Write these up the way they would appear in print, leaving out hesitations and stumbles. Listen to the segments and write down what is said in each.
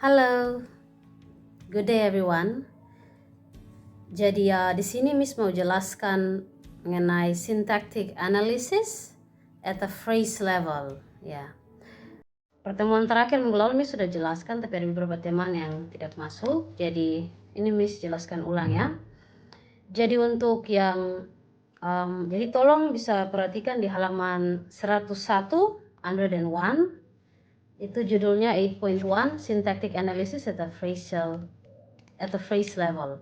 Halo, good day everyone. Jadi di sini Miss mau jelaskan mengenai syntactic analysis at a phrase level. Ya, pertemuan terakhir minggu lalu Miss sudah jelaskan, tapi ada beberapa teman yang tidak masuk. Jadi ini Miss jelaskan ulang ya. Jadi untuk yang jadi tolong bisa perhatikan di halaman 101, 101. Itu judulnya 8.1 Syntactic Analysis at a phrase level.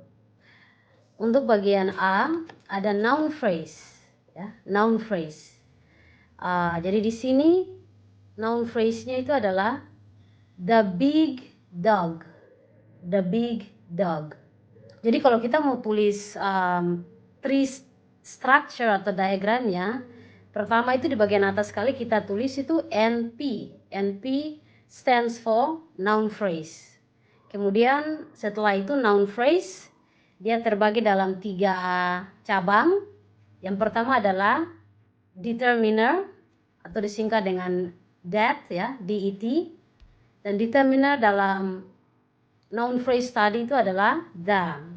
Untuk bagian A ada noun phrase, ya, noun phrase. Jadi di sini noun phrase-nya itu adalah the big dog, the big dog. Jadi kalau kita mau tulis tree structure atau diagramnya, pertama itu di bagian atas sekali kita tulis itu NP. NP stands for noun phrase. Kemudian setelah itu noun phrase dia terbagi dalam 3 cabang. Yang pertama adalah determiner atau disingkat dengan that ya, DET. Dan determiner dalam noun phrase tadi itu adalah the.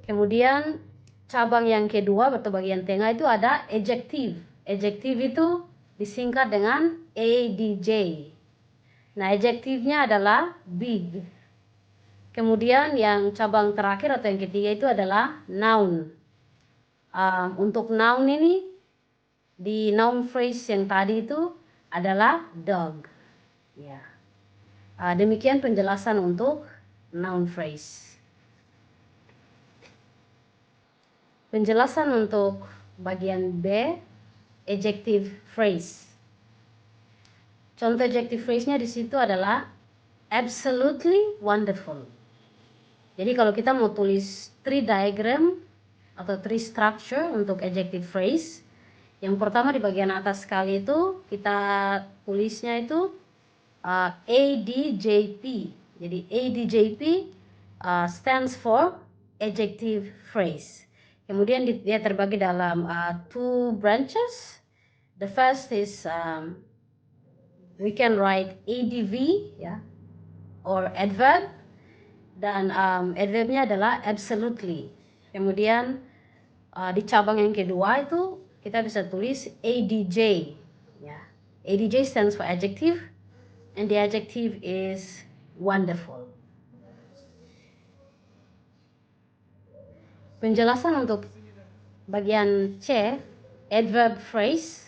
Kemudian cabang yang kedua atau bagian tengah itu ada adjective. Adjective itu disingkat dengan ADJ. Nah, adjektifnya adalah big. Kemudian yang cabang terakhir atau yang ketiga itu adalah noun. Untuk noun ini di noun phrase yang tadi itu adalah dog. Ya. Demikian penjelasan untuk noun phrase. Penjelasan untuk bagian B, adjective phrase. Contoh adjective phrase-nya di situ adalah absolutely wonderful. Jadi kalau kita mau tulis tree diagram atau tree structure untuk adjective phrase, yang pertama di bagian atas sekali itu kita tulisnya itu ADJP. Jadi ADJP stands for adjective phrase. Kemudian dia terbagi dalam 2 branches. The first is we can write ADV ya, or adverb, dan adverbnya adalah absolutely. Kemudian di cabang yang kedua itu kita bisa tulis ADJ ya. ADJ stands for adjective and the adjective is wonderful. Penjelasan untuk bagian C, adverb phrase.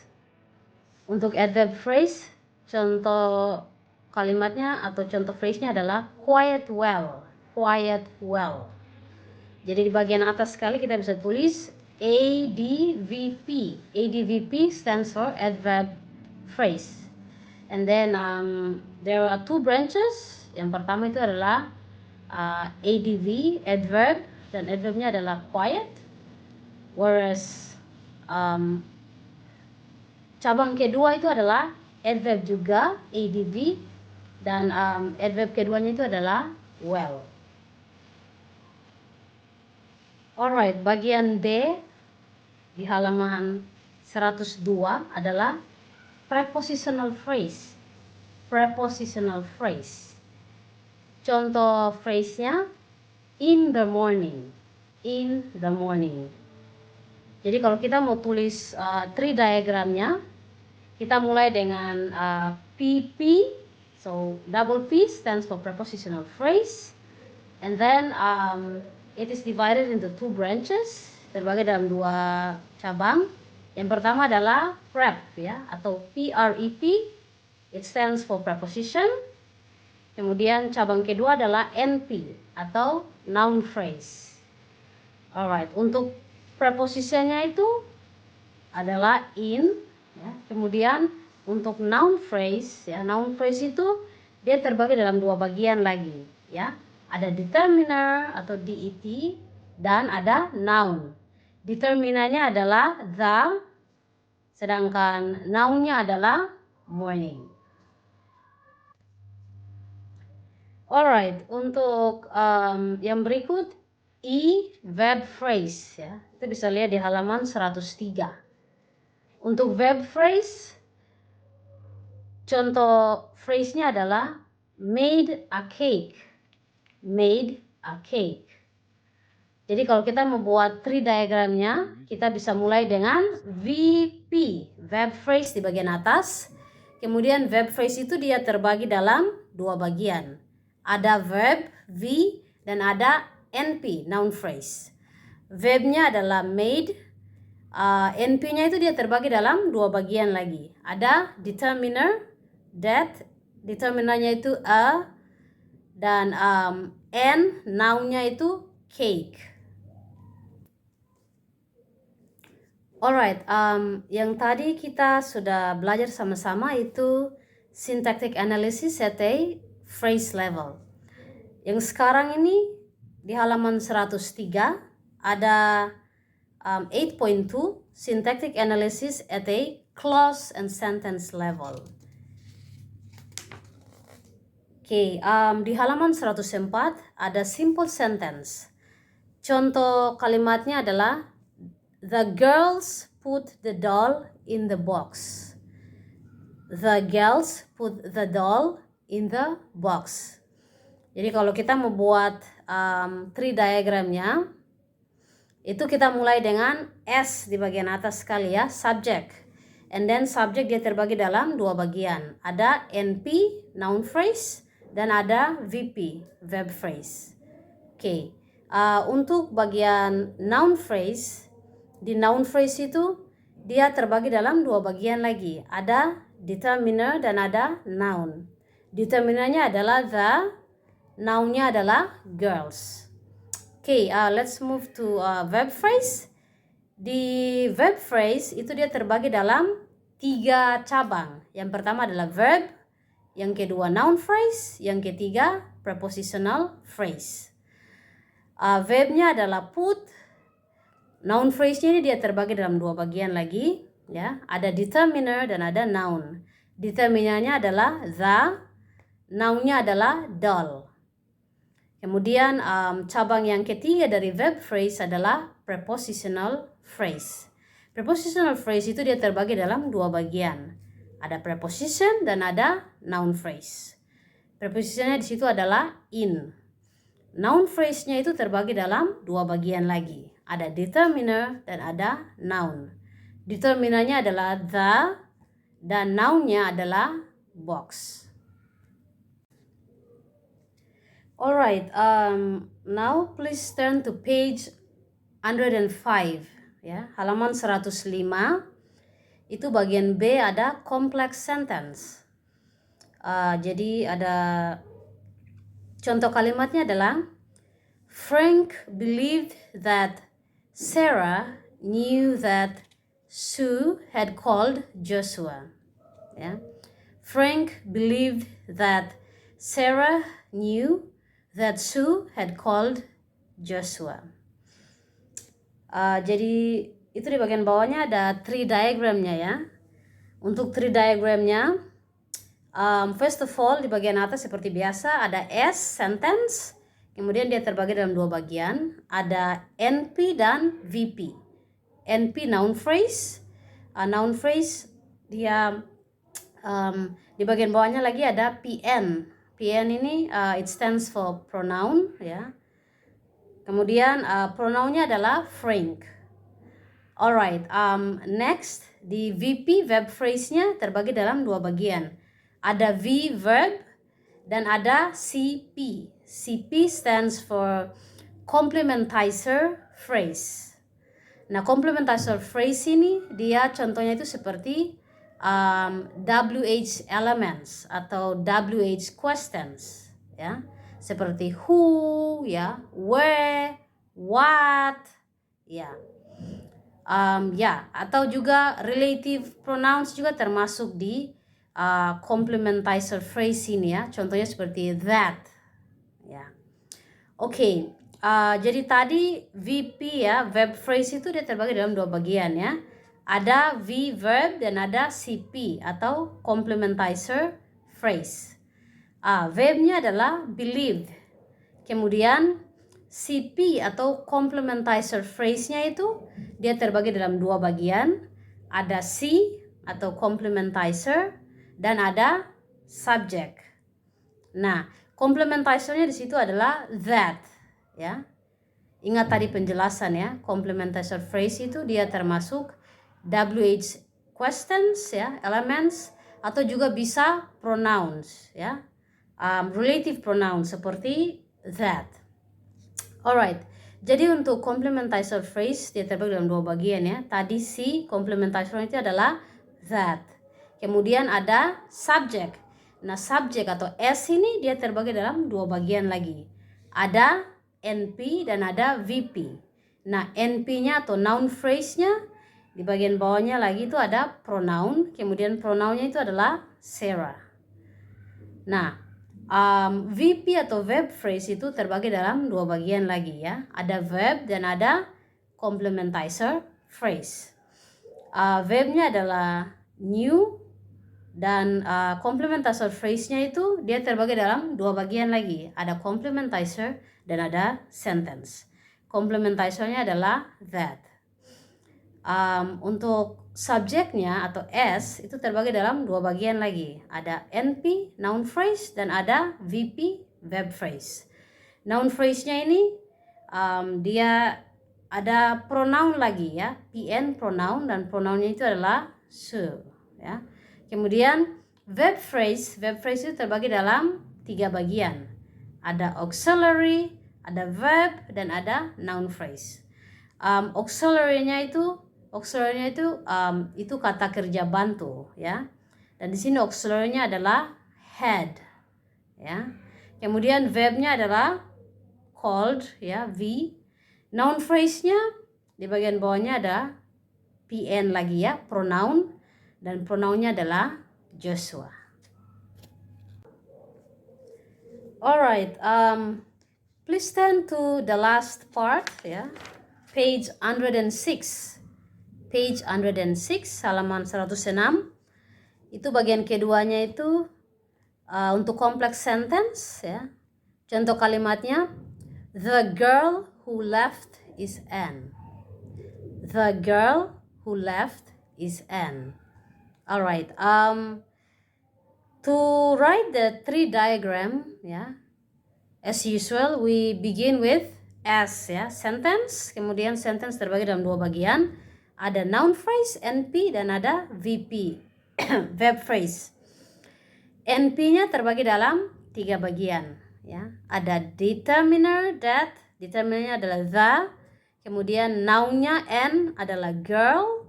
Untuk adverb phrase, contoh kalimatnya atau contoh phrase-nya adalah quiet well. Quiet well. Jadi di bagian atas sekali kita bisa tulis ADVP. ADVP stands for adverb phrase. And then there are 2 branches. Yang pertama itu adalah ADV, adverb, dan adverbnya adalah quiet. Whereas cabang kedua itu adalah adverb juga, ADV, dan adverb keduanya itu adalah well. Alright, bagian D di halaman 102 adalah prepositional phrase. Prepositional phrase. Contoh phrase-nya in the morning. In the morning. Jadi kalau kita mau tulis tree diagramnya, kita mulai dengan PP. So double P stands for prepositional phrase. And then it is divided into 2 branches, terbagi dalam 2 cabang. Yang pertama adalah prep ya, atau PREP. It stands for preposition. Kemudian cabang kedua adalah NP atau noun phrase. Alright, untuk prepositionnya itu adalah in ya. Kemudian untuk noun phrase ya, noun phrase itu dia terbagi dalam 2 bagian lagi ya. Ada determiner atau DET dan ada noun. Determinernya adalah the, sedangkan nounnya adalah morning. Alright, untuk yang berikut verb phrase ya. Itu bisa lihat di halaman 103. Untuk verb phrase, contoh phrase-nya adalah made a cake. Made a cake. Jadi kalau kita membuat tree diagramnya, kita bisa mulai dengan VP, verb phrase di bagian atas. Kemudian verb phrase itu dia terbagi dalam dua bagian. Ada verb V dan ada NP, noun phrase. Verbnya adalah made, NP-nya itu dia terbagi dalam dua bagian lagi. Ada determiner, that, determinernya itu a, dan N, noun-nya itu cake. Alright, yang tadi kita sudah belajar sama-sama itu syntactic analysis at a phrase level. Yang sekarang ini di halaman 103 ada 8.2 syntactic analysis at a clause and sentence level. Oke, di halaman 104 ada simple sentence. Contoh kalimatnya adalah the girls put the doll in the box. The girls put the doll in the box. Jadi kalau kita membuat tree diagramnya, itu kita mulai dengan S di bagian atas sekali ya, subject. And then subject dia terbagi dalam dua bagian. Ada NP, noun phrase, dan ada VP, verb phrase. Oke, untuk bagian noun phrase, di noun phrase itu dia terbagi dalam dua bagian lagi. Ada determiner dan ada noun. Determinernya adalah the, noun-nya adalah girls. Okay, let's move to verb phrase. Di verb phrase itu dia terbagi dalam 3 cabang. Yang pertama adalah verb, yang kedua noun phrase, yang ketiga prepositional phrase. Verbnya adalah put. Noun phrase-nya ini dia terbagi dalam dua bagian lagi, ya. Ada determiner dan ada noun. Determinernya adalah the, noun-nya adalah doll. Kemudian cabang yang ketiga dari verb phrase adalah prepositional phrase. Prepositional phrase itu dia terbagi dalam dua bagian. Ada preposition dan ada noun phrase. Prepositionnya di situ adalah in. Noun phrase-nya itu terbagi dalam dua bagian lagi. Ada determiner dan ada noun. Determinernya adalah the dan noun-nya adalah box. Alright, now please turn to page 105, ya, halaman 105. Itu bagian B ada complex sentence. Jadi ada contoh kalimatnya adalah Frank believed that Sarah knew that Sue had called Joshua. Ya. Frank believed that Sarah knew that Sue had called Joshua. Jadi itu di bagian bawahnya ada tree diagramnya ya. Untuk tree diagramnya, first of all di bagian atas seperti biasa ada S, sentence. Kemudian dia terbagi dalam dua bagian. Ada NP dan VP. NP noun phrase. Noun phrase dia di bagian bawahnya lagi ada PN. PN ini it stands for pronoun ya. Kemudian pronounnya adalah Frank. Alright, next di VP verb phrase-nya terbagi dalam dua bagian. Ada V verb dan ada CP. CP stands for complementizer phrase. Nah, complementizer phrase ini dia contohnya itu seperti WH elements atau WH questions ya. Seperti who ya, where, what ya. Atau juga relative pronouns juga termasuk di complementizer phrase ini ya. Contohnya seperti that. Ya. Oke, jadi tadi VP ya, verb phrase itu dia terbagi dalam dua bagian ya. Ada V verb dan ada CP atau complementizer phrase. Verbnya adalah believed. Kemudian CP atau complementizer phrase-nya itu dia terbagi dalam dua bagian. Ada C atau complementizer dan ada subject. Nah, complementizer-nya di situ adalah that, ya. Ingat tadi penjelasan ya, complementizer phrase itu dia termasuk WH questions ya, elements, atau juga bisa pronouns ya, relative pronouns seperti that. Alright, jadi untuk complementizer phrase dia terbagi dalam dua bagian ya. Tadi si complementizer itu adalah that. Kemudian ada subject. Nah, subject atau S ini dia terbagi dalam dua bagian lagi. Ada NP dan ada VP. Nah, NP-nya atau noun phrase-nya di bagian bawahnya lagi itu ada pronoun. Kemudian pronounnya itu adalah Sarah. Nah, VP atau verb phrase itu terbagi dalam dua bagian lagi ya. Ada verb dan ada complementizer phrase. Verbnya adalah new dan complementizer phrase-nya itu dia terbagi dalam dua bagian lagi. Ada complementizer dan ada sentence. Complementizer-nya adalah that. Untuk subjeknya atau S itu terbagi dalam dua bagian lagi. Ada NP, noun phrase, dan ada VP, verb phrase. Noun phrase-nya ini dia ada pronoun lagi ya, PN pronoun, dan pronounnya itu adalah she ya. Kemudian verb phrase itu terbagi dalam tiga bagian. Ada auxiliary, ada verb, dan ada noun phrase. Auxiliary-nya itu kata kerja bantu ya. Dan di sini auxiliary-nya adalah had ya. Kemudian verb-nya adalah called ya, V. Noun phrase-nya di bagian bawahnya ada PN lagi ya, pronoun, dan pronounnya adalah Joshua. Alright, please turn to the last part ya, page 106. Page 106, halaman 106. Itu bagian keduanya itu untuk complex sentence ya. Contoh kalimatnya, the girl who left is Anne. The girl who left is Anne. Alright, to write the tree diagram ya, as usual we begin with S ya, sentence. Kemudian sentence terbagi dalam dua bagian. Ada noun phrase, NP, dan ada VP, verb phrase. NP-nya terbagi dalam tiga bagian ya. Ada determiner, that, determinernya adalah the. Kemudian noun-nya N adalah girl.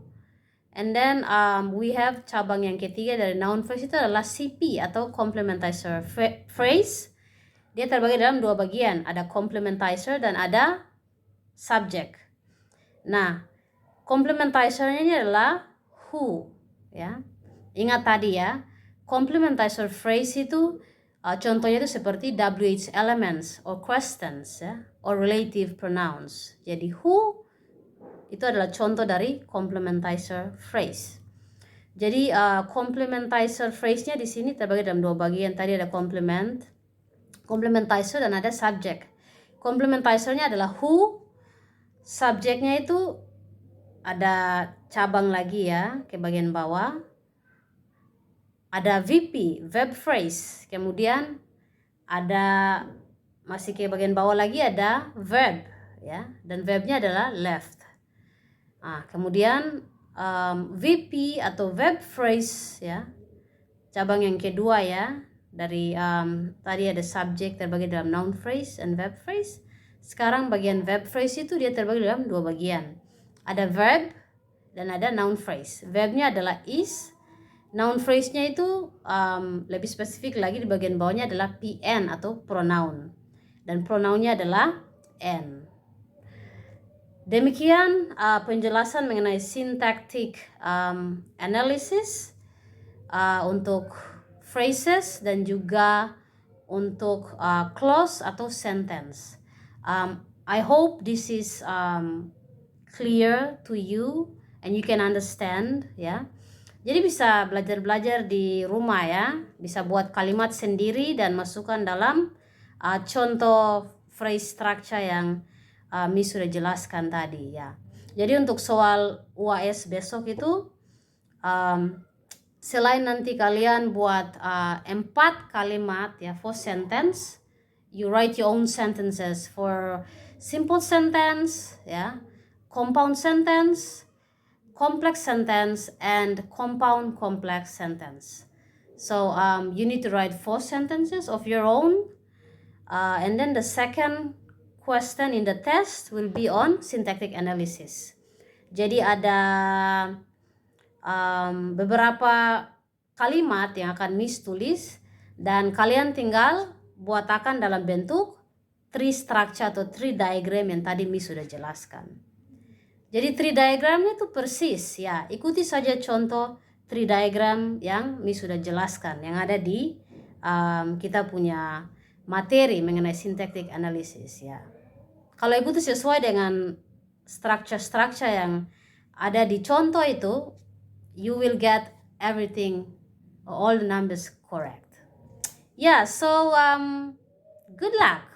And then we have cabang yang ketiga dari noun phrase itu adalah CP atau complementizer phrase. Dia terbagi dalam dua bagian, ada complementizer dan ada subject. Nah, complementizer-nya adalah who ya. Ingat tadi ya, complementizer phrase itu contohnya itu seperti WH elements or questions ya, or relative pronouns. Jadi who itu adalah contoh dari complementizer phrase. Jadi complementizer phrase-nya di sini terbagi dalam dua bagian. Tadi ada complementizer dan ada subject. Complementizer-nya adalah who, subjeknya itu ada cabang lagi ya ke bagian bawah. Ada VP, verb phrase. Kemudian ada masih ke bagian bawah lagi ada verb ya, dan verbnya adalah left. Kemudian VP atau verb phrase ya, cabang yang kedua ya, dari tadi ada subject terbagi dalam noun phrase and verb phrase. Sekarang bagian verb phrase itu dia terbagi dalam dua bagian. Ada verb dan ada noun phrase. Verbnya adalah is. Noun phrase-nya itu lebih spesifik lagi di bagian bawahnya adalah PN atau pronoun. Dan pronounnya adalah N. Demikian penjelasan mengenai syntactic analysis untuk phrases dan juga untuk clause atau sentence. I hope this is clear to you and you can understand ya. Jadi bisa belajar-belajar di rumah ya, bisa buat kalimat sendiri dan masukkan dalam contoh phrase structure yang Miss sudah jelaskan tadi ya. Jadi untuk soal UAS besok itu selain nanti kalian buat 4 kalimat ya, 4 sentence, you write your own sentences for simple sentence ya, compound sentence, complex sentence, and compound complex sentence. So you need to write 4 sentences of your own, and then the second question in the test will be on syntactic analysis. Jadi ada beberapa kalimat yang akan Miss tulis dan kalian tinggal buatakan dalam bentuk tree structure atau tree diagram yang tadi Miss sudah jelaskan. Jadi tree diagramnya itu persis ya, ikuti saja contoh tree diagram yang Miss sudah jelaskan yang ada di kita punya materi mengenai syntactic analysis ya. Kalau ikuti sesuai dengan structure yang ada di contoh itu, you will get everything, all the numbers correct. Yeah, so good luck.